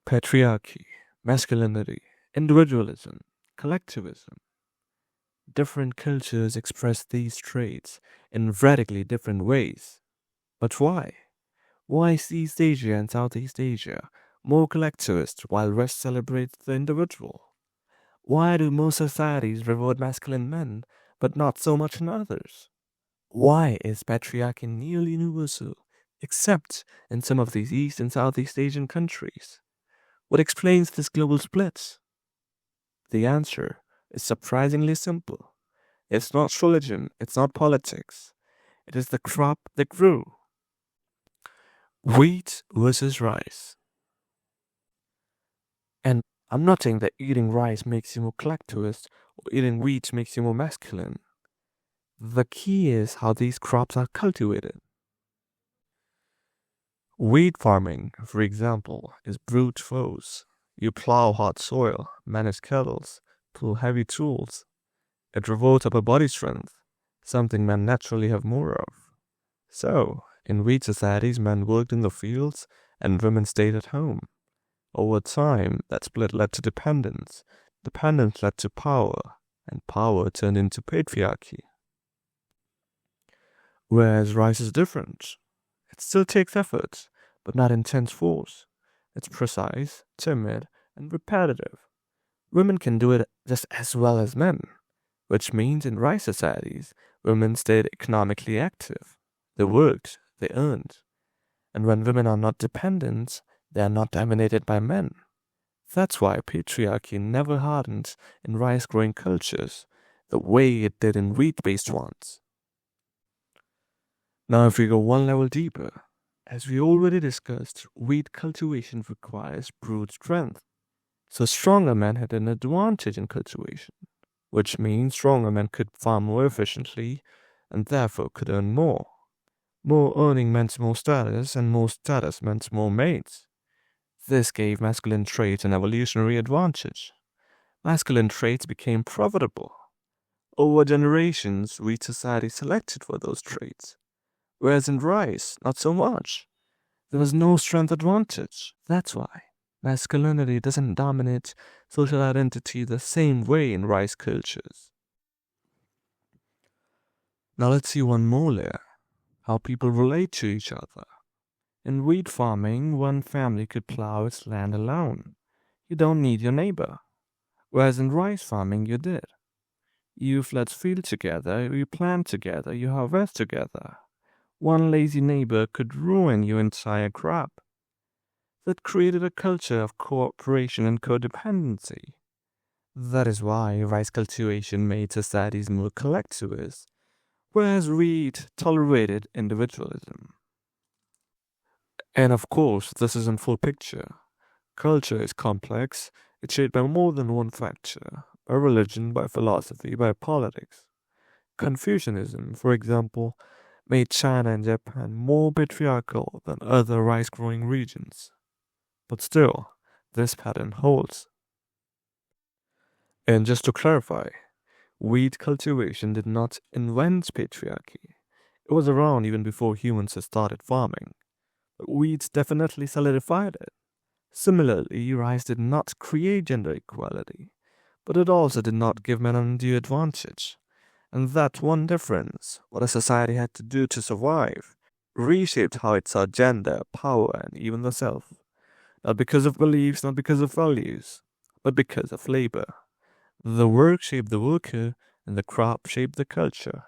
Patriarchy, masculinity, individualism, collectivism. Different cultures express these traits in radically different ways. But why? Why is East Asia and Southeast Asia more collectivist while West celebrates the individual? Why do most societies reward masculine men but not so much in others? Why is patriarchy nearly universal except in some of these East and Southeast Asian countries? What explains this global split? The answer is surprisingly simple. It's not religion, it's not politics. It is the crop that grew. Wheat versus rice. And I'm not saying that eating rice makes you more collectivist or eating wheat makes you more masculine. The key is how these crops are cultivated. Wheat farming, for example, is brute force. You plow hard soil, manage kettles, pull heavy tools. It rewards upper body strength, something men naturally have more of. So, in wheat societies, men worked in the fields and women stayed at home. Over time, that split led to dependence. Dependence led to power, and power turned into patriarchy. Whereas rice is different. It still takes effort, but not intense force. It's precise, timid, and repetitive. Women can do it just as well as men, which means in rice societies, women stayed economically active. They worked, they earned. And when women are not dependent, they are not dominated by men. That's why patriarchy never hardened in rice growing cultures the way it did in wheat based ones. Now, if we go one level deeper, as we already discussed, wheat cultivation requires brute strength. So stronger men had an advantage in cultivation, which means stronger men could farm more efficiently and therefore could earn more. More earning meant more status, and more status meant more mates. This gave masculine traits an evolutionary advantage. Masculine traits became profitable. Over generations, wheat society selected for those traits, whereas in rice, not so much. There was no strength advantage. That's why masculinity doesn't dominate social identity the same way in rice cultures. Now let's see one more layer. How people relate to each other. In wheat farming, one family could plow its land alone. You don't need your neighbor. Whereas in rice farming, you did. You fled field together, you plant together, you harvest together. One lazy neighbor could ruin your entire crop. That created a culture of cooperation and codependency. That is why rice cultivation made societies more collectivist, whereas wheat tolerated individualism. And of course, this isn't full picture. Culture is complex. It's shaped by more than one factor, by religion, by philosophy, by politics. Confucianism, for example, made China and Japan more patriarchal than other rice-growing regions. But still, this pattern holds. And just to clarify, wheat cultivation did not invent patriarchy. It was around even before humans had started farming. But wheat definitely solidified it. Similarly, rice did not create gender equality, but it also did not give men an undue advantage. And that one difference, what a society had to do to survive, reshaped how it saw gender, power, and even the self. Not because of beliefs, not because of values, but because of labor. The work shaped the worker, and the crop shaped the culture.